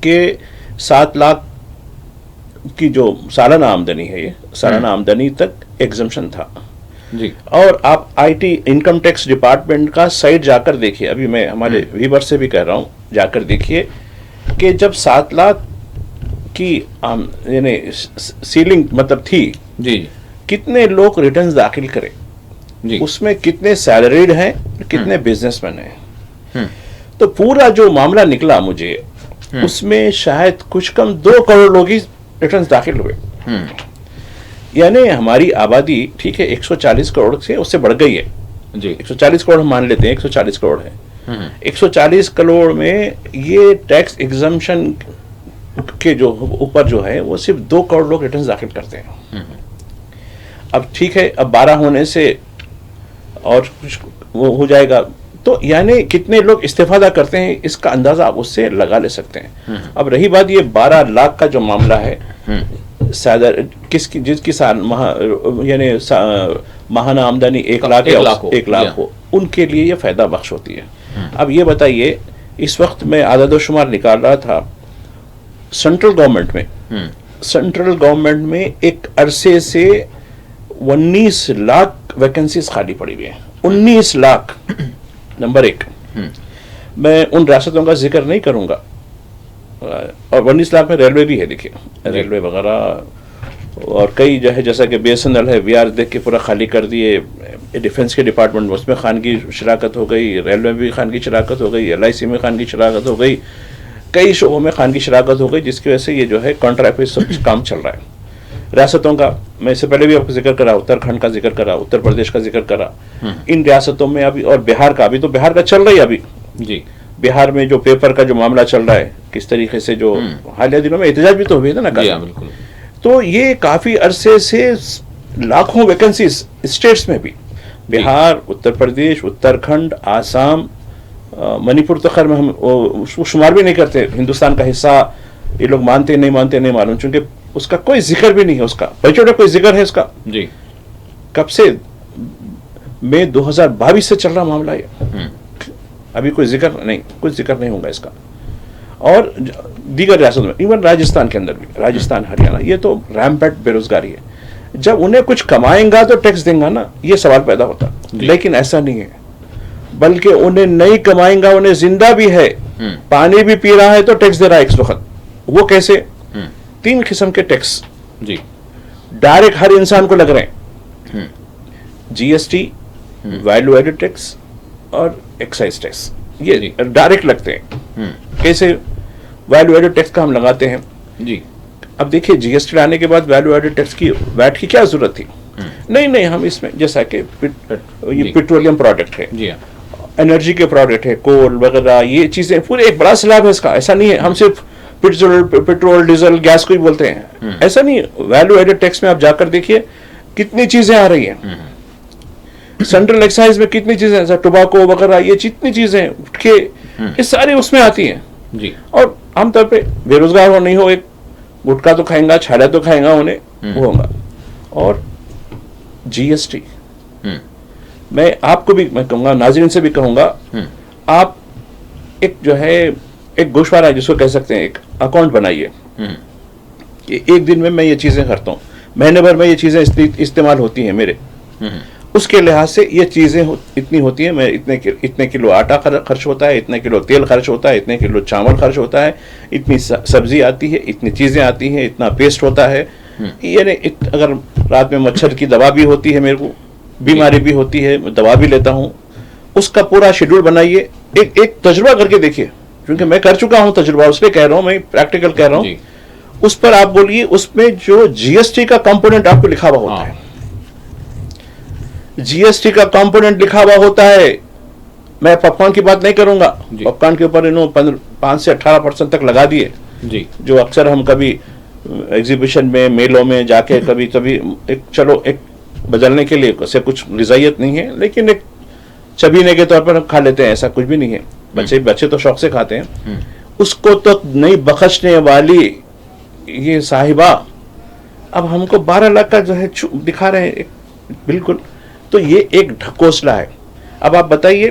کہ 7 لاکھ کی جو سالانہ آمدنی ہے، یہ سالانہ آمدنی تک ایگزمپشن تھا. جی. اور آپ I T income tax department کا سائٹ جا کر دیکھیے، ابھی میں ہمارے ویور سے بھی کہہ رہا ہوں، جا کر دیکھیے کہ جب 7 لاکھ کی یعنی سیلنگ مطلب تھی، جی کتنے لوگ ریٹرنز داخل کرے، جی. اس میں کتنے سیلریڈ ہیں، کتنے بزنس مین ہیں. تو پورا جو معاملہ نکلا مجھے، اس میں شاید کچھ کم 2 کروڑ لوگ ہی ریٹرنز داخل ہوئے. یعنی ہماری آبادی ٹھیک ہے 140 کروڑ سے اس سے بڑھ گئی ہے. جی. 140 کروڑ ہم مان لیتے ہیں، 140 کروڑ ہے. 140 کروڑ میں یہ ٹیکس ایگزمپشن کے جو اوپر جو ہے وہ صرف 2 کروڑ لوگ ریٹرنز داخل کرتے ہیں. اب ٹھیک ہے، اب 12 ہونے سے اور کچھ وہ ہو جائے گا، تو یعنی کتنے لوگ استفادہ کرتے ہیں اس کا اندازہ آپ اس سے لگا لے سکتے ہیں. اب رہی بات یہ 12 لاکھ کا جو معاملہ ہے، جس کی یعنی ماہانہ آمدنی 1 لاکھ ہو، ان کے لیے یہ فائدہ بخش ہوتی ہے. اب یہ بتائیے، اس وقت میں اعداد و شمار نکال رہا تھا، سینٹرل گورنمنٹ میں ایک عرصے سے 19 لاکھ ویکنسیز خالی پڑی ہوئی ہیں. 19 لاکھ نمبر 1. میں ان ریاستوں کا ذکر نہیں کروں گا، اور 19 لاکھ میں ریلوے بھی ہے. دیکھیے ریلوے وغیرہ اور کئی جو ہے، جیسا کہ بی ایس این ایل ہے، وی آر دیکھ کے پورا خالی کر دیے. ڈیفنس کے ڈپارٹمنٹ، اس میں خانگی شراکت ہو گئی، ریلوے میں بھی خانگی شراکت ہو گئی، LIC میں خانگی شراکت ہو گئی، کئی شعبوں میں خانگی شراکت ہو گئی، جس کی وجہ سے یہ جو ہے کانٹریکٹ سب کام چل رہا ہے. ریاستوں کا میں اس سے پہلے بھی آپ کو ذکر کرا، اتراکھنڈ کا ذکر کرا، اتر پردیش کا ذکر کرا. ان ریاستوں میں ابھی، اور بہار کا، ابھی تو بہار کا چل رہا ہے. ابھی جی بہار میں جو پیپر کا جو معاملہ چل رہا ہے، کس طریقے سے جو حالیہ دنوں میں احتجاج بھی تو ہوئے تھے نا. بالکل. تو یہ کافی عرصے سے لاکھوں ویکنسیز اسٹیٹس میں بھی، بہار، اتر پردیش، اتراکھنڈ، آسام، منی پور تو خیر میں ہم شمار بھی نہیں کرتے ہندوستان کا حصہ. یہ لوگ مانتے نہیں معلوم، چونکہ اس کا کوئی ذکر بھی نہیں ہے. اس کا بچوں کا کوئی ذکر ہے اس کا؟ جی. کب سے؟ مئی 2022 سے چل رہا معاملہ ہے. ابھی کوئی ذکر نہیں، کچھ ذکر نہیں ہوگا اس کا. اور دیگر ریاستوں میں، ایون راجستھان کے اندر بھی، راجستھان، ہریانہ، یہ تو ریمپیٹ بے روزگاری ہے. جب انہیں کچھ کمائیں گا تو ٹیکس دیں گا نا، یہ سوال پیدا ہوتا. لیکن ایسا نہیں ہے، بلکہ انہیں نہیں کمائیں گا، انہیں زندہ بھی ہے، پانی بھی پی رہا ہے تو ٹیکس دے رہا ہے اس وقت. وہ کیسے؟ 3 قسم کے ٹیکس جی ڈائریکٹ ہر انسان کو لگ رہے ہیں. GST، ویلیو ایڈڈ ٹیکس اور ایکسائز ٹیکس، یہ ڈائریکٹ لگتے ہیں. کیسے ویلیو ایڈڈ ٹیکس کا ہم لگاتے ہیں؟ جی. اب دیکھیے GST لانے کے بعد ویلیو ایڈڈ ٹیکس کی، ویٹ کی کیا ضرورت تھی؟ نہیں، ہم اس میں جیسا کہ یہ پیٹرولیم پروڈکٹ ہے، جی انرجی کے پروڈکٹ ہے، کول وغیرہ، یہ چیزیں پورے ایک بڑا سلیب ہے اس کا. ایسا نہیں ہے ہم صرف پیٹرول ڈیزل گیس کو ہی بولتے ہیں، ایسا نہیں. ویلیو ایڈڈ ٹیکس میں آپ جا کر دیکھیے کتنی چیزیں آ رہی ہیں. سینٹرل ایکسائز میں کتنی چیزیں، جیسا ٹوباکو وغیرہ، یہ جتنی چیزیں کہ یہ ساری اس میں آتی ہیں. جی. اور عام طور پہ بے روزگار ہو نہیں ہو، ایک گٹکا تو کھائیں گا، چھالا تو کھائیں گا، انہیں وہ ہوگا. اور GST میں آپ کو بھی میں کہوں گا، ناظرین سے بھی کہوں گا، آپ ایک جو ہے ایک گوشوارہ جس کو کہہ سکتے ہیں، ایک اکاؤنٹ بنائیے کہ ایک دن میں یہ چیزیں کرتا ہوں، مہینے بھر میں یہ چیزیں استعمال ہوتی ہیں میرے، اس کے لحاظ سے یہ چیزیں اتنی ہوتی ہیں. میں اتنے کلو آٹا خرچ ہوتا ہے، اتنے کلو تیل خرچ ہوتا ہے، اتنے کلو چاول خرچ ہوتا ہے، اتنی سبزی آتی ہے، اتنی چیزیں آتی ہیں، اتنا پیسٹ ہوتا ہے. یعنی اگر رات میں مچھر کی دوا بھی ہوتی ہے، میرے کو بیماری بھی ہوتی ہے، دوا بھی لیتا ہوں. اس کا پورا شیڈول بنائیے، ایک تجربہ کر کے دیکھیے، کیونکہ میں کر چکا ہوں تجربہ، اس لیے کہہ رہا ہوں، میں پریکٹیکل کہہ رہا ہوں. اس پر آپ بولیے، اس میں جو GST کا کمپوننٹ آپ کو لکھا ہوا ہوتا ہے، GST کا کمپوننٹ لکھا ہوا ہوتا ہے. میں پاپ کارن کی بات نہیں کروں گا، پاپ کارن کے اوپر انہوں 5 سے 18% تک لگا دیے، جو اکثر ہم کبھی ایگزیبیشن میں، میلوں میں جا کے کبھی چلو ایک بدلنے کے لیے، اسے کچھ غذائیت نہیں ہے، لیکن ایک چبینے کے طور پر ہم کھا لیتے ہیں، ایسا کچھ بھی نہیں ہے. بچے تو شوق سے کھاتے ہیں. اس کو تو نہیں بخشنے والی یہ صاحبہ اب ہم کو 12 لاکھ کا جو ہے دکھا رہے ہیں بالکل. تو یہ ایک ڈھکوسلا ہے. اب آپ بتائیے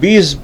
20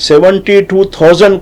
72,000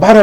12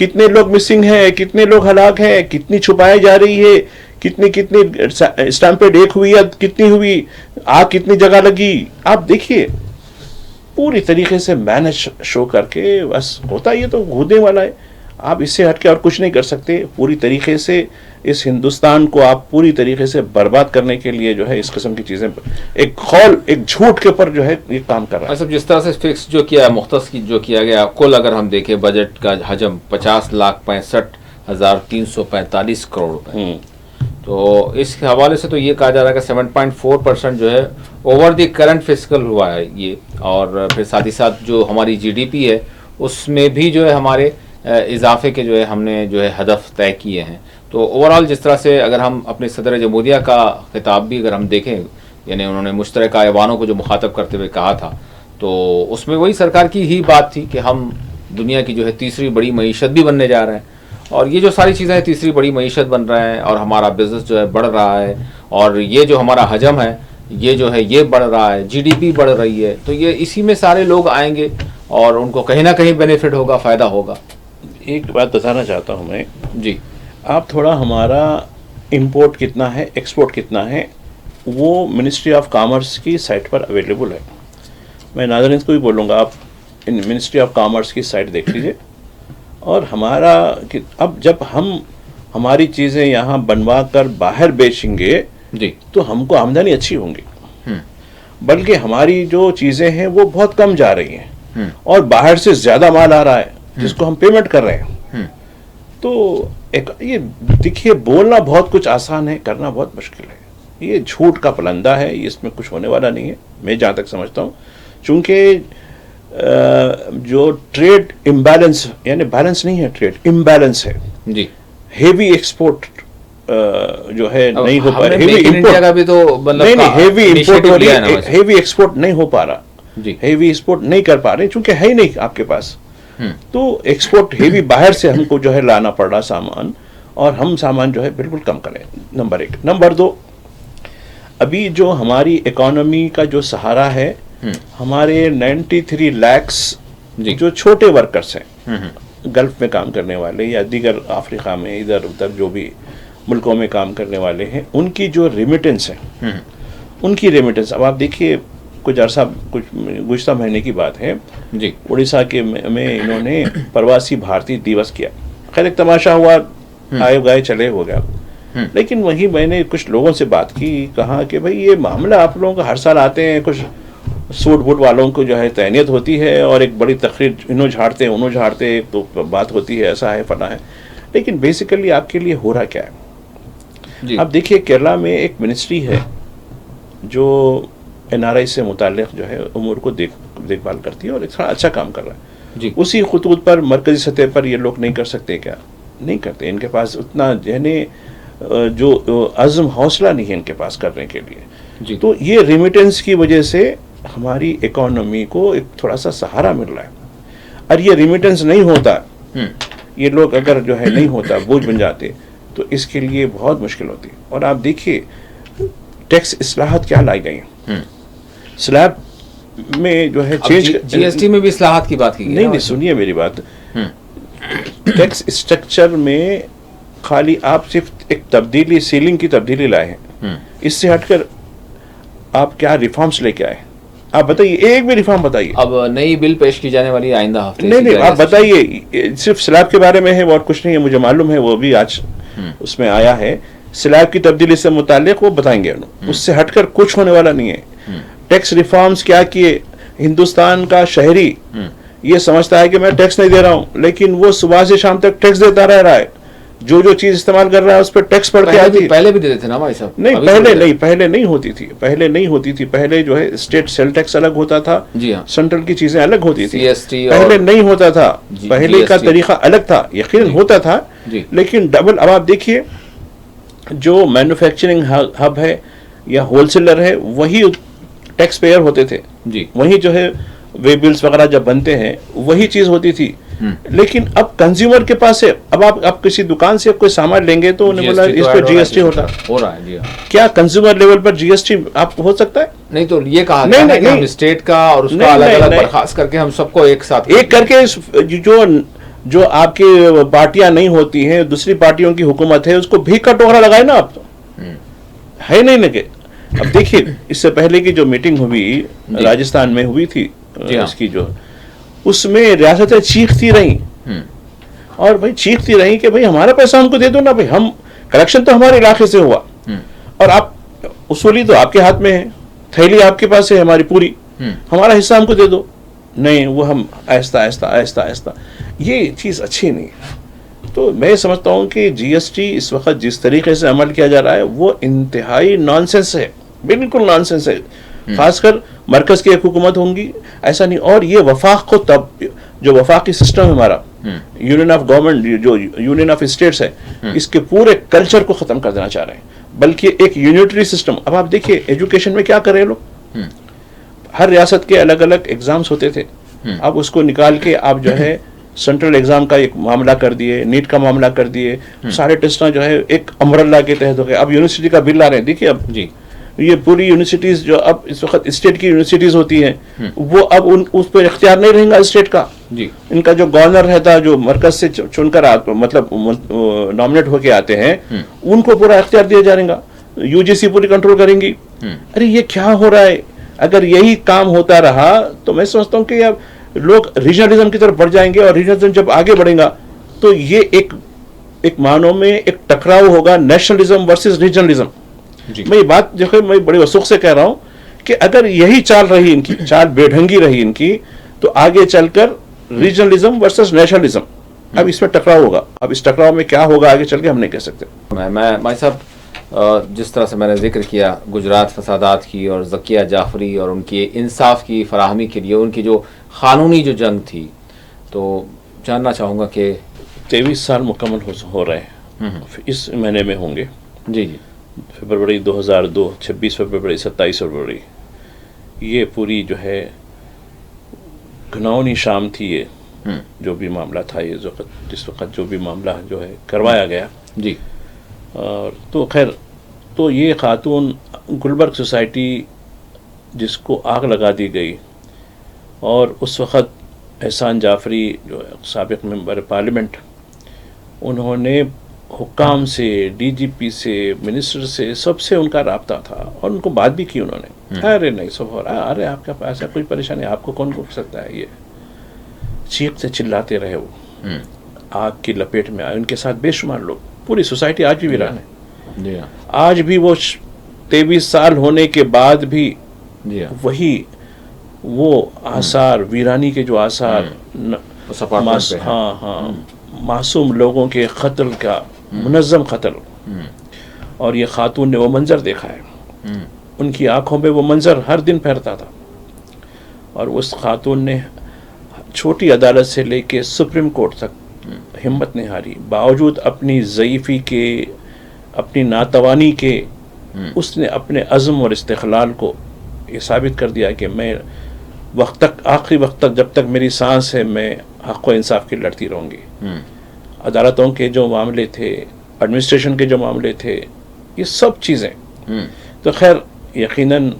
کتنے لوگ مسنگ ہیں, کتنے لوگ ہلاک ہیں, کتنی چھپائی جا رہی ہے, کتنی اسٹامپیڈ ایک ہوئی یا کتنی ہوئی, آگ کتنی جگہ لگی. آپ دیکھیے پوری طریقے سے مینج شو کر کے بس ہوتا, یہ تو ہونے والا ہے. آپ اس سے ہٹ کے اور کچھ نہیں کر سکتے. پوری طریقے سے اس ہندوستان کو آپ پوری طریقے سے برباد کرنے کے لیے جو ہے اس قسم کی چیزیں, ایک خول, ایک جھوٹ کے اوپر جو ہے یہ کام کر رہا ہے. جس طرح سے فکس جو کیا ہے, مختص جو کیا گیا, کل اگر ہم دیکھیں بجٹ کا حجم 50,65,345 کروڑ روپے, تو اس حوالے سے تو یہ کہا جا رہا ہے کہ 7.4% جو ہے اوور دی کرنٹ فسکل ہوا ہے یہ. اور پھر ساتھ ہی ساتھ جو ہماری جی ڈی پی ہے اس میں بھی جو ہے ہمارے اضافے کے جو ہے ہم نے جو ہے ہدف طے کیے ہیں. تو اوور آل جس طرح سے اگر ہم اپنے صدر جمہوریہ کا خطاب بھی اگر ہم دیکھیں, یعنی انہوں نے مشترکہ ایوانوں کو جو مخاطب کرتے ہوئے کہا تھا, تو اس میں وہی سرکار کی ہی بات تھی کہ ہم دنیا کی جو ہے تیسری بڑی معیشت بھی بننے جا رہے ہیں. اور یہ جو ساری چیزیں تیسری بڑی معیشت بن رہے ہیں, اور ہمارا بزنس جو ہے بڑھ رہا ہے, اور یہ جو ہمارا حجم ہے یہ جو ہے یہ بڑھ رہا ہے, جی ڈی پی بڑھ رہی ہے, تو یہ اسی میں سارے لوگ آئیں گے اور ان کو کہیں نہ کہیں بینیفٹ ہوگا, فائدہ ہوگا. ایک بات بتانا چاہتا ہوں میں, جی آپ تھوڑا ہمارا امپورٹ کتنا ہے, ایکسپورٹ کتنا ہے, وہ منسٹری آف کامرس کی سائٹ پر اویلیبل ہے. میں ناظرین کو بھی بولوں گا آپ منسٹری آف کامرس کی سائٹ دیکھ لیجیے. اور ہمارا اب جب ہم ہماری چیزیں یہاں بنوا کر باہر بیچیں گے جی تو ہم کو آمدنی اچھی ہوں گی, بلکہ ہماری جو چیزیں ہیں وہ بہت کم جا رہی ہیں اور باہر سے زیادہ مال آ رہا ہے جس کو ہم پیمنٹ کر رہے ہیں. تو ایک یہ دیکھیے, بولنا بہت کچھ آسان ہے, کرنا بہت مشکل ہے. یہ جھوٹ کا پلندہ ہے, اس میں کچھ ہونے والا نہیں ہے میں جہاں تک سمجھتا ہوں. چونکہ جو ٹریڈ امبیلنس, یعنی بیلنس نہیں ہے, ٹریڈ امبیلنس ہے جی. ہیوی ایکسپورٹ جو ہے نہیں ہو پا رہا, ہیوی ایکسپورٹ نہیں ہو پا رہا, ہیوی ایکسپورٹ نہیں کر پا رہے چونکہ ہے ہی نہیں آپ کے پاس. تو ایکسپورٹ ہیوی باہر سے ہم کو جو ہے لانا پڑ رہا سامان, اور ہم سامان جو ہے بالکل کم کریں. نمبر 1. نمبر 2, ابھی جو ہماری اکانومی کا جو سہارا ہے, ہمارے 93 لاکھ جو چھوٹے ورکرز ہیں, گلف میں کام کرنے والے یا دیگر افریقہ میں ادھر ادھر جو بھی ملکوں میں کام کرنے والے ہیں, ان کی جو ریمیٹنس ہے, ان کی ریمیٹنس, اب آپ دیکھیے کچھ عرصہ, کچھ گزشتہ مہینے کی بات ہے جی, اڑیسہ کے میں انہوں نے پرواسی بھارتی دیوس کیا. خیر ایک تماشا ہوا, آئے گئے چلے ہو گیا. لیکن وہی میں نے کچھ لوگوں سے بات کی, کہا کہ بھائی یہ معاملہ آپ لوگوں کا ہر سال آتے ہیں, کچھ سوٹ بوٹ والوں کو جو ہے تعینیت ہوتی ہے اور ایک بڑی تقریر انہوں جھاڑتے انہوں جھاڑتے, تو بات ہوتی ہے ایسا ہے فلاں ہے, لیکن بیسیکلی آپ کے لیے ہو رہا کیا ہے. اب دیکھیے کیرلا میں ایک منسٹری ہے جو این آر آئی سے متعلق جو ہے امور کو دیکھ بھال کرتی ہے اور ایک اچھا کام کر رہا ہے. اسی خطوط پر مرکزی سطح پر یہ لوگ نہیں کر سکتے کیا؟ نہیں کرتے. ان کے پاس اتنا یعنی جو عزم حوصلہ نہیں ہے ان کے پاس کرنے کے لیے. تو یہ ریمیٹنس کی وجہ سے ہماری اکانومی کو ایک تھوڑا سا سہارا مل رہا ہے. اور یہ ریمیٹنس نہیں ہوتا, یہ لوگ اگر جو ہے نہیں ہوتا, بوجھ بن جاتے, تو اس کے لیے بہت مشکل ہوتی. اور آپ دیکھیے ٹیکس اصلاحات کیا لائی گئی ہیں. سلیب میں جو ہے چینج, جی ایس ٹی میں بھی اصلاحات کی بات کی گئی. نہیں سنیے میری بات, ٹیکس اسٹرکچر میں خالی آپ صرف ایک تبدیلی, سیلنگ کی تبدیلی لائے ہیں. اس سے ہٹ کر آپ کیا ریفارمز لے کے آئے؟ آپ بتائیے, ایک بھی ریفارم بتائیے. اب نئی بل پیش کی جانے والی آئندہ ہفتے. نہیں آپ بتائیے, صرف سلیب کے بارے میں ہے اور کچھ نہیں ہے, مجھے معلوم ہے وہ بھی آج اس میں آیا ہے. سلیب کی تبدیلی سے متعلق وہ بتائیں گے, اس سے ہٹ کر کچھ ہونے والا نہیں ہے. ٹیکس ریفارمز کیا کیے؟ ہندوستان کا شہری یہ سمجھتا ہے کہ میں ٹیکس نہیں دے رہا ہوں, لیکن وہ صبح سے شام تک ٹیکس دیتا رہ رہا ہے. جو چیز استعمال کر رہا ہے اس پہ ٹیکس پڑ کے آتی ہے. پہلے بھی دیتے تھے نا بھائی صاحب. نہیں پہلے نہیں ہوتی تھی. پہلے جو ہے اسٹیٹ سیل ٹیکس الگ ہوتا تھا, سینٹرل کی چیزیں الگ ہوتی تھی. پہلے نہیں ہوتا تھا, پہلے کا طریقہ الگ تھا, یقیناً ہوتا تھا, لیکن ڈبل. اب آپ دیکھیے جو مینوفیکچرنگ ہب ہے یا ہول سیلر ہے وہی ٹیکس پیئر ہوتے تھے, وہی جو ہے وے بلز وغیرہ جب بنتے ہیں وہی چیز ہوتی تھی. لیکن اب کنزیومر کے پاس ہے, اب آپ کسی دکان سے کوئی سامان لیں گے تو انہیں بولا اس پہ جی ایس ٹی ہوتا ہو رہا ہے. کیا کنزیومر لیول پر جی ایس ٹی آپ ہو سکتا ہے؟ نہیں. تو یہ کہا نہیں اسٹیٹ کا اور اس کا الگ الگ برخاست کر کے ہم سب کو ایک ساتھ ایک کر کے جو جو آپ کی پارٹیاں نہیں ہوتی ہیں, دوسری پارٹیوں کی حکومت ہے, اس کو بھیک کا ٹوکرا لگائے نا آپ, تو ہے نہیں لگے. اب دیکھیے اس سے پہلے کی جو میٹنگ ہوئی راجستھان میں ہوئی تھی اس کی جو, اس میں ریاستیں چیختی رہیں, اور بھائی چیختی رہیں کہ بھائی ہمارا پیسہ ہم کو دے دو نا, بھائی ہم کلیکشن تو ہمارے علاقے سے ہوا, اور آپ اصولی تو آپ کے ہاتھ میں ہے, تھیلی آپ کے پاس ہے ہماری پوری, ہمارا حصہ ہم کو دے دو. نہیں, وہ ہم آہستہ آہستہ آہستہ آہستہ, یہ چیز اچھی نہیں ہے. تو میں سمجھتا ہوں کہ جی ایس ٹی اس وقت جس طریقے سے عمل کیا جا رہا ہے وہ انتہائی نان سینس ہے, بالکل نان سینس ہے. خاص کر مرکز کی ایک حکومت ہوں گی ایسا نہیں, اور یہ وفاق کو تب جو وفاقی سسٹم ہے ہمارا, یونین آف گورنمنٹ جو یونین آف اسٹیٹس ہے, اس کے پورے کلچر کو ختم کر دینا چاہ رہے ہیں, بلکہ ایک یونیٹری سسٹم. اب آپ دیکھیے ایجوکیشن میں کیا کر رہے لوگ, ہر ریاست کے الگ الگ ایگزامس ہوتے تھے, اب اس کو نکال کے آپ جو ہے سینٹرل ایگزام کا ایک معاملہ کر دیے, نیٹ کا معاملہ کر دیے, سارے ٹیسٹ جو ہے ایک امبریلا کے تحت ہو گئے. اب یونیورسٹی کا بل آ رہے ہیں, دیکھیے اب یہ پوری یونیورسٹیز جو اب اس وقت اسٹیٹ کی یونیورسٹیز ہوتی ہیں, وہ اب اس پہ اختیار نہیں رہیں گا اسٹیٹ کا. ان کا جو گورنر رہتا جو مرکز سے چن کر مطلب نامنیٹ ہو کے آتے ہیں, ان کو پورا اختیار دیا جائے گا, یو جی سی پوری کنٹرول کریں گی. ارے یہ کیا ہو رہا ہے؟ اگر یہی کام ہوتا رہا تو میں سمجھتا ہوں کہ اب لوگ ریجنلزم کی طرف بڑھ جائیں گے, اور ریجنلزم جب آگے بڑھے گا تو یہ ایک معنوں میں ایک ٹکراؤ ہوگا نیشنلزم ورسز ریجنلزم. میں یہ بات دیکھو میں بڑی وثوق سے کہہ رہا ہوں کہ اگر یہی چال رہی ان کی, چال بے ڈھنگی رہی ان کی, تو آگے چل کر ریجنلزم ورسز نیشنلزم, اب اس میں ٹکراؤ ہوگا. اب اس ٹکراؤ میں کیا ہوگا آگے چل کے ہم نہیں کہہ سکتے. میں صاحب جس طرح سے میں نے ذکر کیا گجرات فسادات کی اور ذکیہ جعفری اور ان کی انصاف کی فراہمی کے لیے ان کی جو قانونی جو جنگ تھی, تو جاننا چاہوں گا کہ 23 سال مکمل ہو رہے ہیں, اس مہینے میں ہوں گے. جی فروری 2002, 26 فروری, 27 فروری, یہ پوری جو ہے گھناؤنی شام تھی. یہ جو بھی معاملہ تھا, یہ جس وقت جو بھی معاملہ جو ہے کروایا گیا. جی. اور تو خیر, تو یہ خاتون گلبرگ سوسائٹی جس کو آگ لگا دی گئی, اور اس وقت احسان جعفری جو سابق ممبر پارلیمنٹ, انہوں نے حکام سے, ڈی جی پی سے, منسٹر سے, سب سے ان کا رابطہ تھا, اور ان کو بات بھی کی انہوں نے. ارے نہیں سب ہو رہا ہے, ارے آپ کا ایسا کوئی پریشانی, آپ کو کون روک سکتا ہے. یہ چیختے چلاتے رہے, وہ آگ کی لپیٹ میں آئے. ان کے ساتھ بے شمار لوگ, پوری سوسائٹی آج بھی ویران ہے. آج بھی وہ 23 سال ہونے کے بعد بھی وہی وہ آثار, ویرانی کے جو آثار, معصوم لوگوں کے قتل کا, منظم قتل, اور یہ خاتون نے وہ منظر دیکھا ہے. ان کی آنکھوں میں وہ منظر ہر دن پھیرتا تھا, اور اس خاتون نے چھوٹی عدالت سے لے کے سپریم کورٹ تک ہمت نہیں ہاری, باوجود اپنی ضعیفی کے, اپنی ناتوانی کے, اس نے اپنے عزم اور استقلال کو یہ ثابت کر دیا کہ میں وقت تک, آخری وقت تک, جب تک میری سانس ہے, میں حق و انصاف کی لڑتی رہوں گی. عدالتوں کے جو معاملے تھے, ایڈمنسٹریشن کے جو معاملے تھے, یہ سب چیزیں, تو خیر یقیناً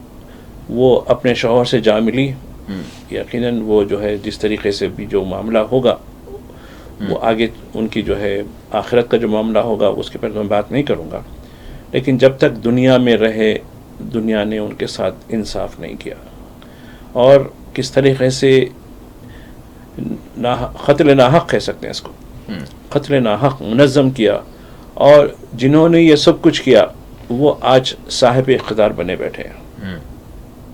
وہ اپنے شوہر سے جا ملی. یقیناً وہ جو ہے جس طریقے سے بھی جو معاملہ ہوگا, وہ آگے ان کی جو ہے آخرت کا جو معاملہ ہوگا اس کے پر میں بات نہیں کروں گا, لیکن جب تک دنیا میں رہے, دنیا نے ان کے ساتھ انصاف نہیں کیا, اور کس طریقے سے قتل ناحق کہہ سکتے ہیں اس کو, قتل ناحق منظم کیا, اور جنہوں نے یہ سب کچھ کیا وہ آج صاحب اقتدار بنے بیٹھے ہیں.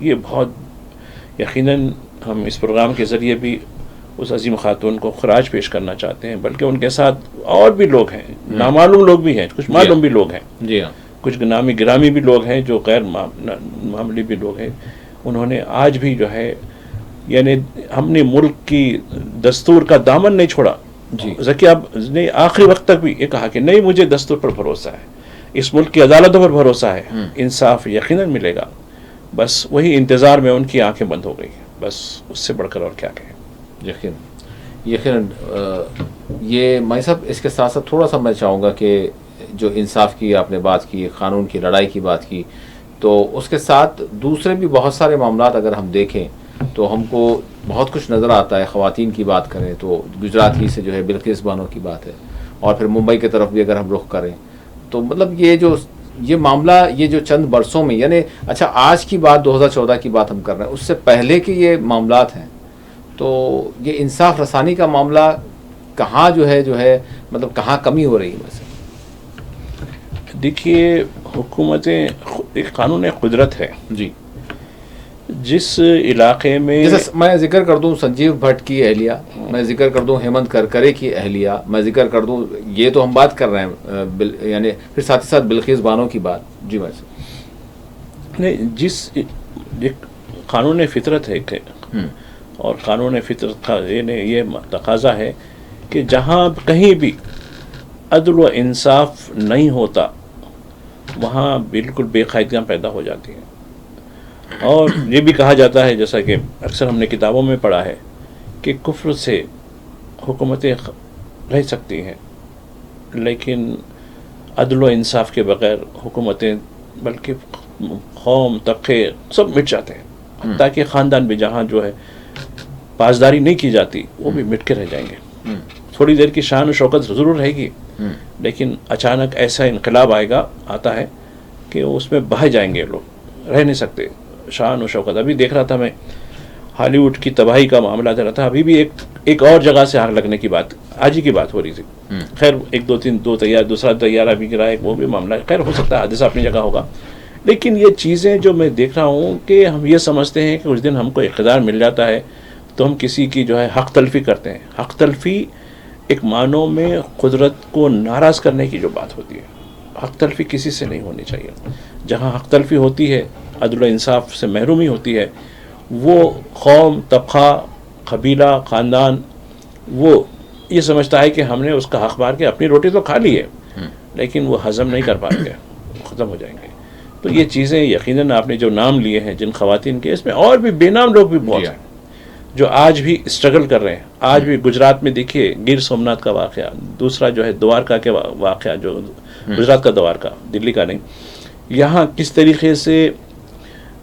یہ بہت یقیناً ہم اس پروگرام کے ذریعے بھی اس عظیم خاتون کو خراج پیش کرنا چاہتے ہیں, بلکہ ان کے ساتھ اور بھی لوگ ہیں, نامعلوم لوگ بھی ہیں, کچھ معلوم بھی لوگ ہیں, کچھ نامی گرامی بھی لوگ ہیں, جو غیر معمولی بھی لوگ ہیں. انہوں نے آج بھی جو ہے, یعنی ہم نے ملک کی دستور کا دامن نہیں چھوڑا. ذکیہ نے آخری وقت تک بھی یہ کہا کہ نہیں, مجھے دستور پر بھروسہ ہے, اس ملک کی عدالتوں پر بھروسہ ہے, انصاف یقیناً ملے گا. بس وہی انتظار میں ان کی آنکھیں بند ہو گئی, بس اس سے بڑھ کر اور کیا کہیں. یقیناً یہ میں صاحب اس کے ساتھ ساتھ تھوڑا سا میں چاہوں گا کہ جو انصاف کی آپ نے بات کی, قانون کی لڑائی کی بات کی, تو اس کے ساتھ دوسرے بھی بہت سارے معاملات اگر ہم دیکھیں تو ہم کو بہت کچھ نظر آتا ہے. خواتین کی بات کریں تو گجرات ہی سے جو ہے بلقیس بانو کی بات ہے, اور پھر ممبئی کی طرف بھی اگر ہم رخ کریں تو مطلب یہ معاملہ یہ جو چند برسوں میں, یعنی اچھا آج کی بات 2014 کی بات ہم کر رہے ہیں, اس سے پہلے کے یہ معاملات ہیں, تو یہ انصاف رسانی کا معاملہ کہاں جو ہے مطلب کہاں کمی ہو رہی ہے ویسے؟ دیکھیے, حکومتیں ایک قانون قدرت ہے جی. جس علاقے میں, جیسے میں ذکر کر دوں سنجیو بھٹ کی اہلیہ, میں ذکر کر دوں ہیمنت کرکرے کی اہلیہ, میں ذکر کر دوں, یہ تو ہم بات کر رہے ہیں یعنی پھر ساتھ ہی ساتھ بلقیس بانو کی بات. جی ویسے نہیں, جس قانون فطرت ہے کہ اور قانون فطرت کا یہ تقاضا ہے کہ جہاں کہیں بھی عدل و انصاف نہیں ہوتا وہاں بالکل بے قاعدگیاں پیدا ہو جاتی ہیں. اور یہ بھی کہا جاتا ہے, جیسا کہ اکثر ہم نے کتابوں میں پڑھا ہے, کہ کفر سے حکومتیں رہ سکتی ہیں لیکن عدل و انصاف کے بغیر حکومتیں, بلکہ قوم طبقے سب مٹ جاتے ہیں, تاکہ خاندان بھی جہاں جو ہے پاسداری نہیں کی جاتی وہ بھی مٹ کے رہ جائیں گے. تھوڑی دیر کی شان و شوکت ضرور رہے گی, لیکن اچانک ایسا انقلاب آتا ہے کہ اس میں بہہ جائیں گے لوگ, رہ نہیں سکتے. شان و شوکت, ابھی دیکھ رہا تھا میں ہالی ووڈ کی تباہی کا معاملہ چل رہا تھا, ابھی بھی ایک اور جگہ سے آگ لگنے کی بات آج ہی کی بات ہو رہی تھی. خیر دوسرا طیارہ بھی گرا, وہ بھی معاملہ خیر ہو سکتا ہے, حادثہ اپنی جگہ ہوگا. لیکن یہ چیزیں جو میں دیکھ رہا ہوں کہ ہم یہ سمجھتے ہیں کہ اس دن ہم کو اقتدار مل جاتا ہے تو ہم کسی کی جو ہے حق تلفی کرتے ہیں. حق تلفی ایک معنوں میں قدرت کو ناراض کرنے کی جو بات ہوتی ہے, حق تلفی کسی سے نہیں ہونی چاہیے. جہاں حق تلفی ہوتی ہے, عدل و انصاف سے محرومی ہوتی ہے, وہ قوم, طبقہ, قبیلہ, خاندان وہ یہ سمجھتا ہے کہ ہم نے اس کا حق مار کے اپنی روٹی تو کھا لی ہے, لیکن وہ ہضم نہیں کر پائیں گے, ختم ہو جائیں گے. تو یہ چیزیں یقیناً آپ نے جو نام لیے ہیں جن خواتین کے, اس میں اور بھی بے نام لوگ بھی بہت ہیں جو آج بھی اسٹرگل کر رہے ہیں. آج بھی گجرات میں دیکھیے گیر سومناتھ کا واقعہ, دوسرا جو ہے دوارکا کے واقعہ, جو گجرات کا دوارکا, دلی کا نہیں, یہاں کس طریقے سے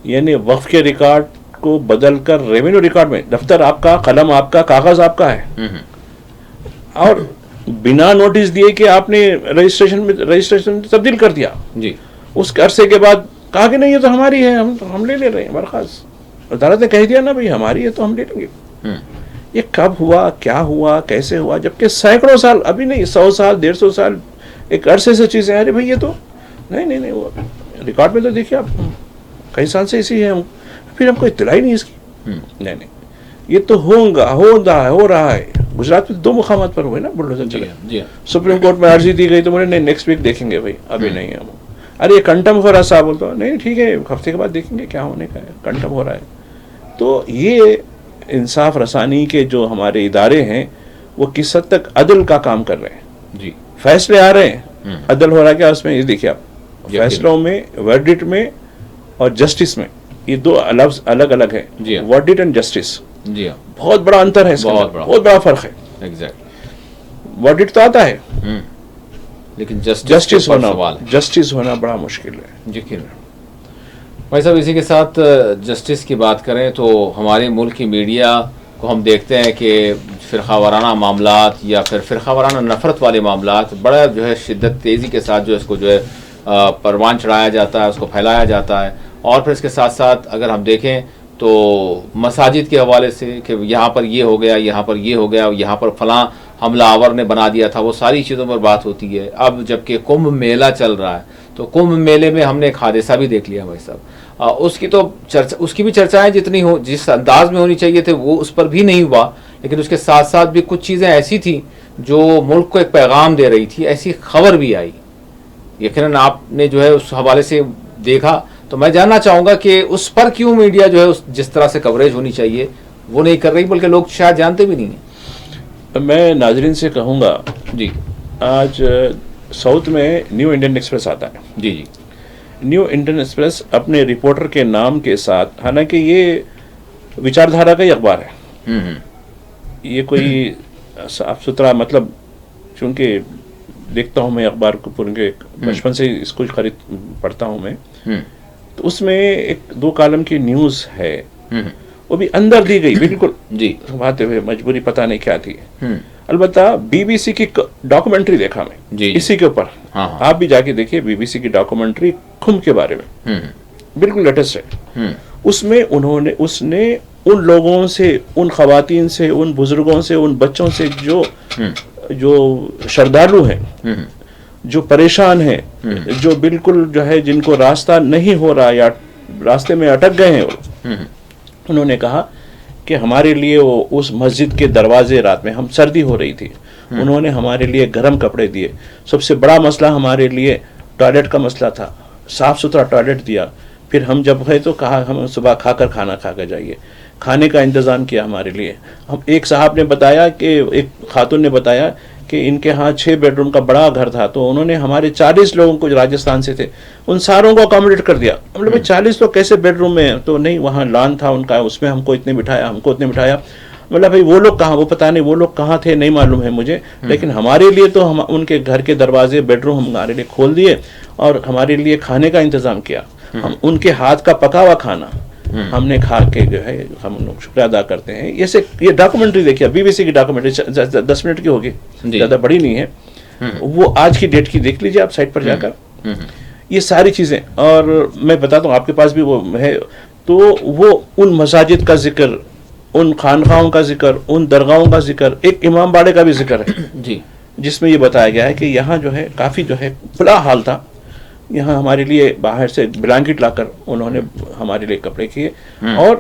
یعنی وقف کے ریکارڈ کو بدل کر ریونیو ریکارڈ میں, دفتر آپ کا, قلم آپ کا, کاغذ آپ کا ہے, اور بنا نوٹس دیے کہ آپ نے رجسٹریشن تبدیل کر دیا. جی. اس عرصے کے بعد کہا کہ نہیں یہ تو ہماری ہے, ہم لے رہے ہیں برخاست. عدالت نے کہہ دیا نا بھائی ہماری ہے تو ہم لے لیں گے. یہ کب ہوا, کیا ہوا, کیسے ہوا, جبکہ سینکڑوں سال, ابھی نہیں 100 سال 150 سال ایک عرصے سے چیزیں, ارے بھائی یہ تو نہیں وہ ریکارڈ میں تو دیکھیے آپ کئی سال سے اسی ہے, پھر ہم کو اطلاع ہی نہیں اس کی. نہیں یہ تو ہو رہا ہے. گجرات میں 2 مقامات پر ہوئے نا بلڈوزر چلے, سپریم کورٹ میں عرضی دی گئی تو بولے نہیں نیکسٹ ویک دیکھیں گے بھائی, ابھی نہیں ہے. ارے یہ کنٹم ہو رہا ہے صاحب, بولتا نہیں ٹھیک ہے ہفتے کے بعد دیکھیں گے کیا ہونے کا ہے, کنٹم ہو رہا ہے. تو یہ انصاف رسانی کے جو ہمارے ادارے ہیں وہ کس حد تک عدل کا کام کر رہے ہیں. جی, فیصلے آ رہے ہیں, عدل ہو رہا کیا اس میں, یہ دیکھیے آپ فیصلوں میں, ورڈکٹ میں اور جسٹس میں, یہ 2 الگ الگ ہے. ورڈکٹ اینڈ جسٹس, جی بہت بڑا انتر ہے, بہت بڑا فرق ہے. ورڈکٹ تو آتا ہے لیکن جسٹس ہونا بڑا مشکل ہے. یقیناً. بھائی صاحب اسی کے ساتھ جسٹس کی بات کریں تو ہمارے ملک کی میڈیا کو ہم دیکھتے ہیں کہ فرقہ وارانہ معاملات یا پھر فرقہ وارانہ نفرت والے معاملات بڑا جو ہے شدت تیزی کے ساتھ جو اس کو جو ہے پروان چڑھایا جاتا ہے, اس کو پھیلایا جاتا ہے. اور پھر اس کے ساتھ ساتھ اگر ہم دیکھیں تو مساجد کے حوالے سے کہ یہاں پر یہ ہو گیا, یہاں پر یہ ہو گیا, یہاں پر فلاں حملہ آور نے بنا دیا تھا, وہ ساری چیزوں پر بات ہوتی ہے. اب جبکہ کمبھ میلہ چل رہا ہے تو کمبھ میلے میں ہم نے ایک حادثہ بھی دیکھ لیا بھائی صاحب, اس کی تو اس کی بھی چرچائیں جس انداز میں ہونی چاہیے تھے وہ اس پر بھی نہیں ہوا, لیکن اس کے ساتھ ساتھ بھی کچھ چیزیں ایسی تھیں جو ملک کو ایک پیغام دے رہی تھی, ایسی خبر بھی آئی. یقیناً آپ نے جو ہے اس حوالے سے دیکھا, تو میں جاننا چاہوں گا کہ اس پر کیوں میڈیا جو ہے جس طرح سے کوریج ہونی چاہیے وہ نہیں کر رہی, بلکہ لوگ شاید جانتے بھی نہیں ہیں. میں ناظرین سے کہوں گا, جی آج ساؤتھ میں نیو انڈین ایکسپریس آتا ہے. جی. نیو انڈین ایکسپریس اپنے رپورٹر کے نام کے ساتھ, حالانکہ یہ وچار دھارا کا ہی اخبار ہے, یہ کوئی صاف ستھرا, مطلب چونکہ دیکھتا ہوں میں اخبار کو پورے بچپن سے اس کو پڑھتا ہوں میں, تو اس میں 1-2 کالم کی نیوز ہے. وہ بھی اندر دی گئی بالکل جی سنبھالتے ہوئے, مجبوری پتہ نہیں کیا تھی. البتہ بی بی سی کی ڈاکومنٹری دیکھا میں جی اسی کے اوپر, آپ بھی جا کے دیکھیے بی بی سی کی ڈاکومنٹری کھم کے بارے میں, بالکل لیٹسٹ ہے. اس میں اس نے ان لوگوں سے, ان خواتین سے, ان بزرگوں سے, ان بچوں سے جو شردالو ہیں, جو پریشان ہیں, جو بالکل جو ہے جن کو راستہ نہیں ہو رہا یا راستے میں اٹک گئے ہیں, انہوں نے کہا کہ ہمارے لیے وہ اس مسجد کے دروازے, رات میں ہم سردی ہو رہی تھی, انہوں نے ہمارے لیے گرم کپڑے دیے. سب سے بڑا مسئلہ ہمارے لیے ٹوائلٹ کا مسئلہ تھا, صاف ستھرا ٹوائلٹ دیا. پھر ہم جب گئے تو کہا ہم صبح کھانا کھا کر جائیے, کھانے کا انتظام کیا ہمارے لیے. ہم ایک صاحب نے بتایا کہ ایک خاتون نے بتایا کہ ان کے ہاں 6 بیڈ روم کا بڑا گھر تھا, تو انہوں نے ہمارے 40 لوگوں کو جو راجستھان سے تھے ان ساروں کو اکاموڈیٹ کر دیا. ہم لوگ 40 لوگ کیسے بیڈ روم میں ہیں؟ تو نہیں, وہاں لان تھا ان کا, اس میں ہم کو اتنے بٹھایا. مطلب بھائی وہ لوگ کہاں, وہ پتہ نہیں وہ لوگ کہاں تھے, نہیں معلوم ہے مجھے, لیکن ہمارے لیے تو ہم ان کے گھر کے دروازے, بیڈ روم ہمارے لیے کھول دیے اور ہمارے لیے کھانے کا انتظام کیا. ہم ان کے ہاتھ کا پکا ہوا کھانا ہم نے کھا کے جو ہے ہم لوگ شکریہ ادا کرتے ہیں. یہ ڈاکومنٹری دیکھیے, بی بی سی کی ڈاکومنٹری 10 منٹ کی ہوگی, زیادہ بڑی نہیں ہے, وہ آج کی ڈیٹ کی دیکھ لیجیے آپ سائٹ پر جا کر. یہ ساری چیزیں, اور میں بتاتا ہوں آپ کے پاس بھی وہ ہے, تو وہ ان مساجد کا ذکر, ان خانقاہوں کا ذکر, ان درگاہوں کا ذکر, ایک امام باڑے کا بھی ذکر ہے جی, جس میں یہ بتایا گیا ہے کہ یہاں جو ہے کافی جو ہے بلا حال تھا. یہاں ہمارے لیے باہر سے بلانکٹ لا کر انہوں نے ہمارے لیے کپڑے کیے, اور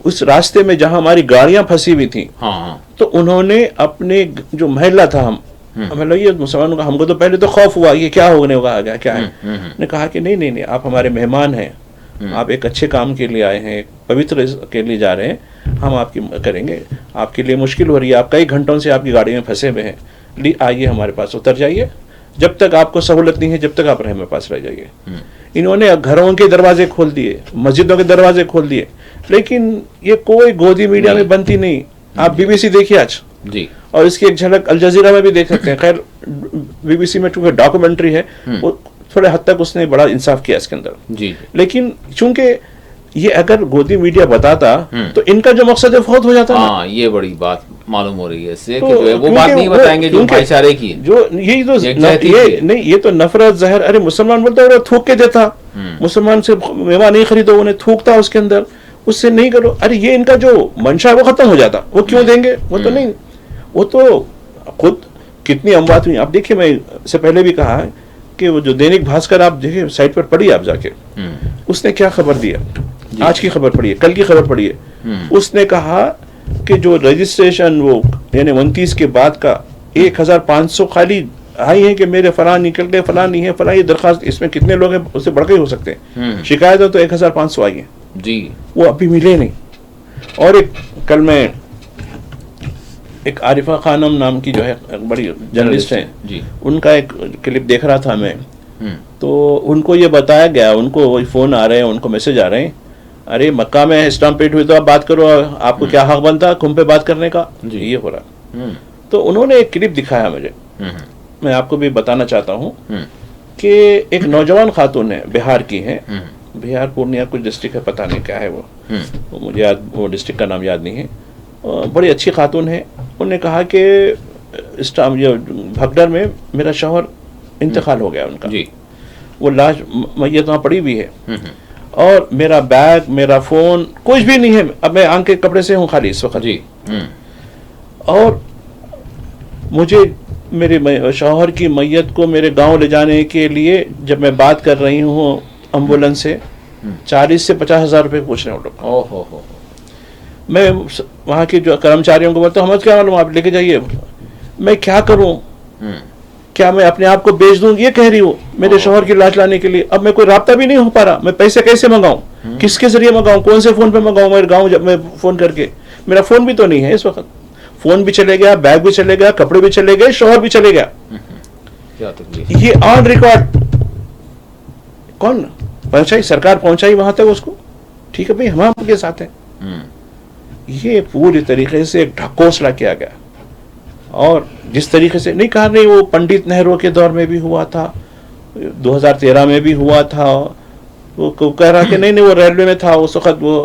اس راستے میں جہاں ہماری گاڑیاں پھنسی ہوئی تھیں تو انہوں نے اپنے جو محلہ تھا, مطلب یہ مسلمانوں کا, ہم کو تو پہلے تو خوف ہوا یہ کیا ہونے ہوگا, آگیا کیا ہے, نے کہا کہ نہیں آپ ہمارے مہمان ہیں, آپ ایک اچھے کام کے لیے آئے ہیں, پوتر کے لیے جا رہے ہیں, ہم آپ کی کریں گے, آپ کے لیے مشکل ہو رہی ہے, آپ کئی گھنٹوں سے آپ کی گاڑی میں پھنسے ہوئے ہیں, آئیے ہمارے پاس اتر جائیے, جب تک آپ کو سہولت نہیں ہے جب تک آپ ہمارے پاس رہ جائیے. انہوں نے گھروں کے دروازے کھول دیے, مسجدوں کے دروازے کھول دیے, لیکن یہ کوئی گودی میڈیا میں بنتی نہیں. آپ بی بی سی دیکھیے آج جی, اور اس کی ایک جھلک الجزیرہ میں بھی دیکھ سکتے ہیں. خیر بی بی سی میں چونکہ ڈاکومنٹری ہے, وہ تھوڑے حد تک اس نے بڑا انصاف کیا اس کے اندر جی, لیکن چونکہ یہ اگر گودی میڈیا بتاتا تو ان کا جو مقصد ہے فوت ہو جاتا. ہاں, یہ بڑی بات معلوم ہو رہی ہے اس سے کہ جو ہے وہ بات نہیں بتائیں گے جو بھائی چارے کی, جو یہی تو نہیں, یہ تو نفرت زہر. ارے مسلمان بولتا ہے تھوک کے دیتا, مسلمان سے میوہ نہیں خریدو, انہیں تھوکتا اس کے اندر, اس سے نہیں کرو. ارے یہ ان کا جو منشا ہے وہ ختم ہو جاتا, وہ کیوں دیں گے, وہ تو نہیں, وہ تو خود کتنی اموات ہوئی. آپ دیکھیے, میں سے پہلے بھی کہا کہ وہ جو دینک بھاسکر آپ دیکھیں سائٹ پر پڑھیے آپ جا کے, اس نے کیا خبر دیا, آج کی خبر پڑھیے, کل کی خبر پڑھیے. اس نے کہا کہ جو رجسٹریشن وہ یعنی 29 کے بعد کا 1500 خالی آئی ہیں کہ میرے فلاں نکل گئے, فلاں نہیں ہے, فلاں یہ درخواست, اس میں کتنے لوگ ہیں اس سے بڑھ کے ہی ہو سکتے ہیں, شکایت ہے تو 1500 آئی ہیں جی, وہ ابھی ملے نہیں. اور ایک کل میں ایک عارفہ خانم نام کی جو ہے بڑی جرنلسٹ ہیں جی, ان کا ایک کلپ دیکھ رہا تھا میں, تو ان کو یہ بتایا گیا, ان کو وہی فون آ رہے ہیں, ان کو میسج آ رہے ہیں, ارے مکہ میں اسٹامپ پیٹ ہوئی تو آپ بات کرو, آپ کو کیا حق بنتا کھم پہ بات کرنے کا جی, یہ ہو رہا. تو انہوں نے ایک کلپ دکھایا مجھے, میں آپ کو بھی بتانا چاہتا ہوں کہ ایک نوجوان خاتون ہے, بہار کی ہیں, بہار پورنیہ کچھ ڈسٹرکٹ ہے, پتہ نہیں کیا ہے وہ, مجھے یاد وہ ڈسٹرکٹ کا نام یاد نہیں ہے, بڑی اچھی خاتون ہے. انہوں نے کہا کہ بھگڈر میں میرا شوہر انتقال ہو گیا ان کا جی, وہ لاش میت وہاں پڑی ہوئی ہے, اور میرا بیگ, میرا فون, کچھ بھی نہیں ہے, اب میں آنکھ کے کپڑے سے ہوں خالی اس وقت جی, اور مجھے میرے شوہر کی میت کو میرے گاؤں لے جانے کے لیے جب میں بات کر رہی ہوں ایمبولینس سے 40 سے 50 ہزار روپے پوچھ رہے ہیں لوگ. میں وہاں کے جو کرمچاریوں کو بولتا ہوں, ہمیں کیا معلوم, آپ لے کے جائیے, میں کیا کروں, کیا میں اپنے آپ کو بیچ دوں, یہ کہہ رہی ہوں میرے شوہر کی لاش لانے کے لیے. اب میں کوئی رابطہ بھی نہیں ہو پا رہا, میں پیسے کیسے منگاؤں, کس کے ذریعے منگاؤں, کون سے فون پہ منگاؤں, میرے گاؤں جب میں فون کر کے, میرا فون بھی تو نہیں ہے اس وقت, فون بھی چلے گیا, بیگ بھی چلے گیا, کپڑے بھی چلے گئے, شوہر بھی چلے گیا. یہ آن ریکارڈ کون پہنچائی, سرکار پہنچائی وہاں تک اس کو, ٹھیک ہے بھائی, ہم آپ کے ساتھ ہیں. یہ پوری طریقے سے ایک ڈھکوسلا کیا گیا, اور جس طریقے سے نہیں کہا, نہیں وہ پنڈت نہرو کے دور میں بھی ہوا تھا, 2013 میں بھی ہوا تھا, وہ کہہ رہا کہ نہیں وہ ریلوے میں تھا اس وقت, وہ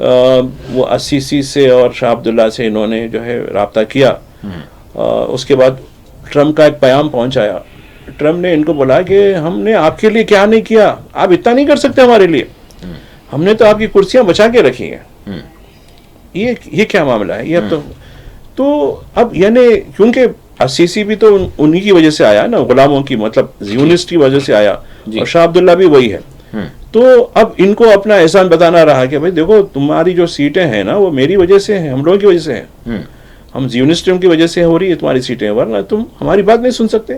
وہ السیسی سے اور شاہ عبداللہ سے انہوں نے جو ہے رابطہ کیا. اس کے بعد ٹرمپ کا ایک پیام پہنچایا. ٹرمپ نے ان کو بولا کہ ہم نے آپ کے لیے کیا نہیں کیا, آپ اتنا نہیں کر سکتے ہمارے لیے, ہم نے تو آپ کی کرسیاں بچا کے رکھی ہیں. یہ کیا معاملہ ہے یہ اب تو اب یعنی کیونکہ السیسی بھی تو انہی کی وجہ سے آیا نا, غلاموں کی مطلب زیونسٹ کی وجہ سے آیا, اور شاہ عبداللہ بھی وہی ہے. تو اب ان کو اپنا احسان بتانا رہا کہ بھائی دیکھو تمہاری جو سیٹیں ہیں نا وہ میری وجہ سے ہیں, ہم لوگوں کی وجہ سے ہیں, ہم زیونسٹوں کی وجہ سے ہو رہی ہے تمہاری سیٹیں, ورنہ تم ہماری بات نہیں سن سکتے.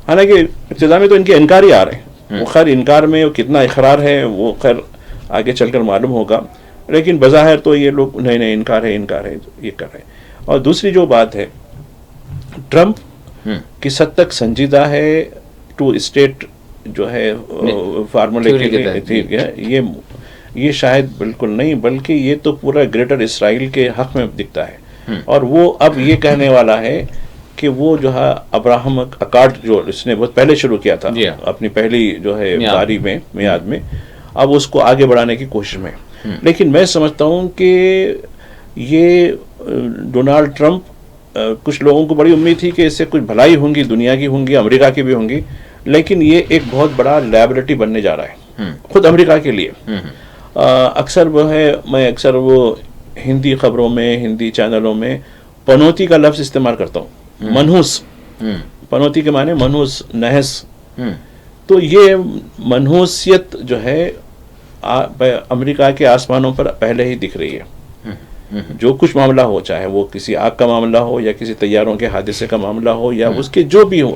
حالانکہ ابتدا میں تو ان کے انکار ہی آ رہے ہیں, وہ خیر انکار میں کتنا اقرار ہے وہ خیر آگے چل کر معلوم ہوگا, لیکن بظاہر تو یہ لوگ نہیں انکار ہے یہ کر رہے ہیں. اور دوسری جو بات ہے, ٹرمپ کس حد تک سنجیدہ ہے ٹو اسٹیٹ جو ہے فارمولے کے لیے, یہ شاید بالکل نہیں, بلکہ یہ تو پورا گریٹر اسرائیل کے حق میں دکھتا ہے. اور وہ اب یہ کہنے والا ہے کہ وہ جو ہے ابراہم اکارڈ جو اس نے بہت پہلے شروع کیا تھا اپنی پہلی جو ہے باری میں میعاد میں, اب اس کو آگے بڑھانے کی کوشش میں. لیکن میں سمجھتا ہوں کہ یہ ڈونالڈ ٹرمپ, کچھ لوگوں کو بڑی امید تھی کہ اس سے کچھ بھلائی ہوں گی, دنیا کی ہوں گی, امریکہ کی بھی ہوں گی, لیکن یہ ایک بہت بڑا لائبلٹی بننے جا رہا ہے خود امریکہ کے لیے. اکثر وہ ہے, میں اکثر وہ ہندی خبروں میں, ہندی چینلوں میں پنوتی کا لفظ استعمال کرتا ہوں, منحوس. پنوتی کے معنی منحوس, نحس. تو یہ منحوسیت جو ہے امریکہ کے آسمانوں پر پہلے ہی دکھ رہی ہے. جو کچھ معاملہ ہو, چاہے وہ کسی آگ کا معاملہ ہو یا کسی طیاروں کے حادثے کا معاملہ ہو یا اس کے جو بھی ہو.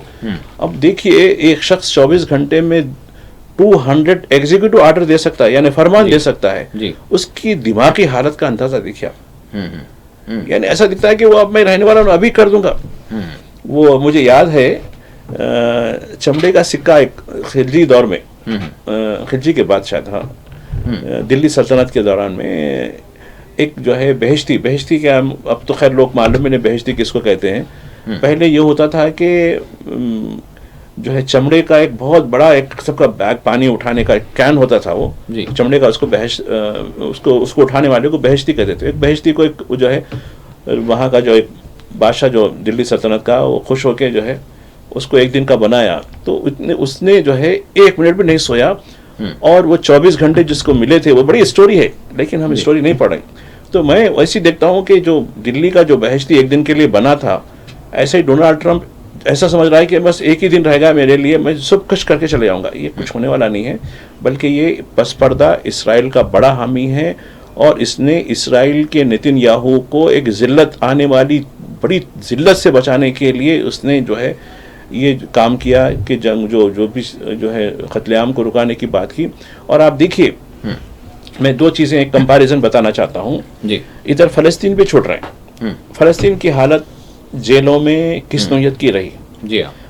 اب دیکھیے ایک شخص 24 گھنٹے میں 200 ایگزیکیوٹو آرڈر دے سکتا ہے, یعنی فرمان دے سکتا ہے. اس کی دماغی حالت کا اندازہ دیکھیے آپ, یعنی ایسا دکھتا ہے کہ وہ اب میں رہنے والا ہوں, ابھی کر دوں گا. وہ مجھے یاد ہے چمڑے کا سکہ ایک خلجی دور میں, خلجی کے بعد شاید, ہاں دلی سلطنت کے دوران میں ایک جو ہے بہشتی کیا, اب تو خیر لوگ معلوم ہی نہیں بہشتی کس کو کہتے ہیں. پہلے یہ ہوتا تھا کہ جو ہے چمڑے کا ایک بہت بڑا ایک قسم کا بیگ, پانی اٹھانے کا ایک کین ہوتا تھا وہ چمڑے کا, اس کو اٹھانے والے کو بہشتی کہتے تھے. ایک بہشتی کو ایک جو ہے وہاں کا جو ایک بادشاہ جو دلی سلطنت کا, وہ خوش ہو کے جو ہے اس کو ایک دن کا بنایا. تو اس نے جو ہے 1 منٹ بھی نہیں سویا, اور وہ 24 گھنٹے جس کو ملے تھے, وہ بڑی اسٹوری ہے لیکن ہم اسٹوری نہیں پڑھ رہے. تو میں ویسے دیکھتا ہوں کہ جو دلی کا جو بہشتی ایک دن کے لیے بنا تھا, ایسے ہی ڈونالڈ ٹرمپ ایسا سمجھ رہا ہے کہ بس ایک ہی دن رہے گا میرے لیے, میں سب کچھ کر کے چلے جاؤں گا. یہ کچھ ہونے والا نہیں ہے, بلکہ یہ پس پردہ اسرائیل کا بڑا حامی ہے, اور اس نے اسرائیل کے نتن یاہو کو ایک ذلت آنے والی بڑی ذلت سے بچانے کے لیے اس نے جو ہے یہ کام کیا کہ جنگ جو بھی جو ہے قتل عام کو رکانے کی بات کی. اور آپ دیکھیے, میں 2 چیزیں ایک کمپیریزن بتانا چاہتا ہوں. ادھر فلسطین پہ چھوٹ رہے ہیں, فلسطین کی حالت جیلوں میں کس نوعیت کی رہی,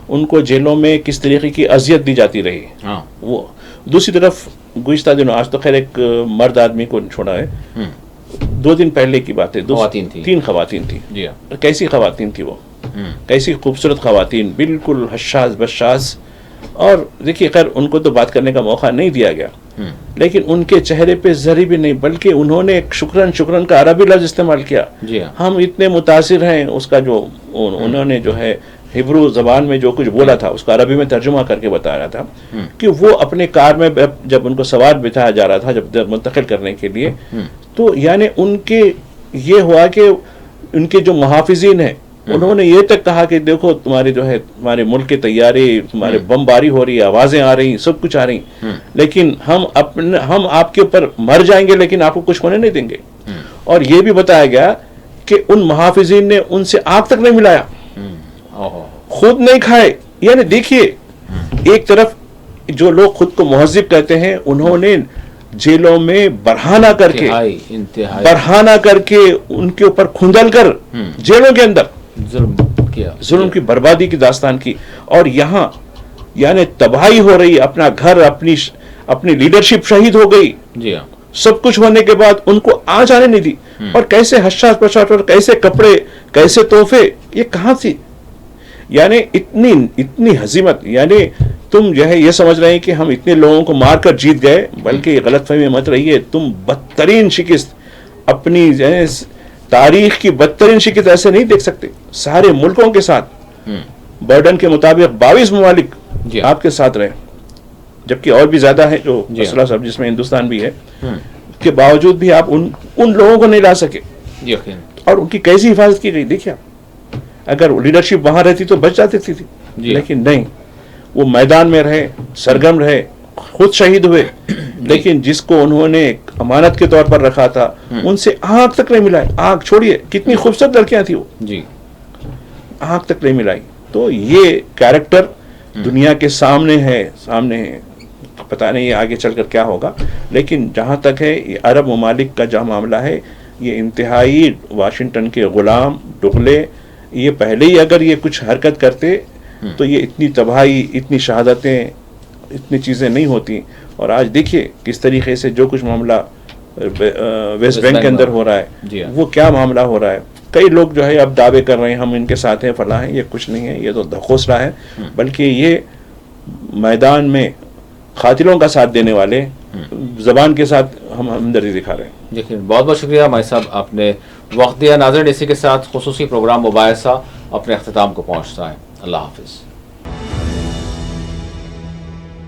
ان کو جیلوں میں کس طریقے کی اذیت دی جاتی رہی. وہ دوسری طرف گزشتہ دنوں, آج تو خیر ایک مرد آدمی کو چھوڑا ہے, 2 دن پہلے کی بات ہے, 3 خواتین تھی. کیسی خواتین تھی وہ, کیسی خوبصورت خواتین, بالکل حشاش بشاش. اور دیکھیے خیر ان کو تو بات کرنے کا موقع نہیں دیا گیا, لیکن ان کے چہرے پہ ذرے بھی نہیں, بلکہ انہوں نے شکرن کا عربی لفظ استعمال کیا. ہم اتنے متاثر ہیں اس کا, جو انہوں نے جو ہے ہبرو زبان میں جو کچھ بولا تھا اس کا عربی میں ترجمہ کر کے بتا رہا تھا کہ وہ اپنے کار میں جب ان کو سوار بٹھایا جا رہا تھا جب منتقل کرنے کے لیے, تو یعنی ان کے یہ ہوا کہ ان کے جو محافظین ہیں انہوں نے یہ تک کہا کہ دیکھو تمہارے جو ہے تمہارے ملک کے طیارے, تمہارے بم باری ہو رہی ہے, آوازیں آ رہی, سب کچھ آ رہی, لیکن ہم آپ کے اوپر مر جائیں گے لیکن آپ کو کچھ ہونے نہیں دیں گے. اور یہ بھی بتایا گیا کہ ان محافظین نے ان سے آگ تک نہیں ملایا, خود نہیں کھائے. یعنی دیکھیے ایک طرف جو لوگ خود کو مہذب کہتے ہیں, انہوں نے جیلوں میں برہانہ کر کے ان کے اوپر کھندل کر جیلوں کے اندر ظلم کی بربادی کی داستان کی. اور یہاں یعنی تباہی ہو رہی, اپنا گھر, اپنی لیڈرشپ شہید ہو گئی, سب کچھ ہونے کے بعد ان کو آ جانے نہیں دی. اور کیسے حشاش پشاش, اور کیسے کپڑے, کیسے تحفے, یہ کہاں سے, یعنی اتنی ہزیمت. یعنی تم جو ہے یہ سمجھ رہے ہیں کہ ہم اتنے لوگوں کو مار کر جیت گئے، بلکہ یہ غلط فہمی مت رہیے. تم بدترین شکست اپنی جو ہے تاریخ کی بدترین شکست ایسے نہیں دیکھ سکتے. سارے ملکوں کے ساتھ برڈن کے مطابق 22 ممالک آپ کے ساتھ رہے، جبکہ اور بھی زیادہ ہے جو اسلحہ سب جس میں ہندوستان بھی ہے، کے باوجود بھی آپ ان لوگوں کو نہیں لا سکے. اور ان کی کیسی حفاظت کی گئی دیکھیں آپ. اگر لیڈرشپ وہاں رہتی تو بچ جاتی تھی، لیکن نہیں، وہ میدان میں رہے، سرگرم رہے، خود شہید ہوئے، لیکن جس کو انہوں نے ایک امانت کے طور پر رکھا تھا ان سے آنکھ تک نہیں ملائی. آنکھ چھوڑیے، کتنی خوبصورت لڑکیاں تھیں وہ، آنکھ تک نہیں ملائی. تو یہ کیریکٹر دنیا کے سامنے ہے. پتہ نہیں آگے چل کر کیا ہوگا، لیکن جہاں تک ہے یہ عرب ممالک کا جو معاملہ ہے، یہ انتہائی واشنگٹن کے غلام ٹغلے. یہ پہلے ہی اگر یہ کچھ حرکت کرتے تو یہ اتنی تباہی، اتنی شہادتیں، اتنی چیزیں نہیں ہوتی. اور آج دیکھیے کس طریقے سے جو کچھ معاملہ ویسٹ بینک کے اندر ہو رہا ہے، وہ کیا معاملہ ہو رہا ہے. کئی لوگ جو ہے اب دعوے کر رہے ہیں ہم ان کے ساتھ ہیں، فلاں ہیں. یہ کچھ نہیں ہے، یہ تو دھوسلا ہے، بلکہ یہ میدان میں قاتلوں کا ساتھ دینے والے زبان کے ساتھ ہم ہمدردی دکھا رہے ہیں. دیکھیں، بہت بہت شکریہ مائی صاحب، آپ نے وقت دیا. ناظرین، اسی کے ساتھ خصوصی پروگرام مباحثہ اپنے اختتام کو پہنچتا ہے. اللہ حافظ.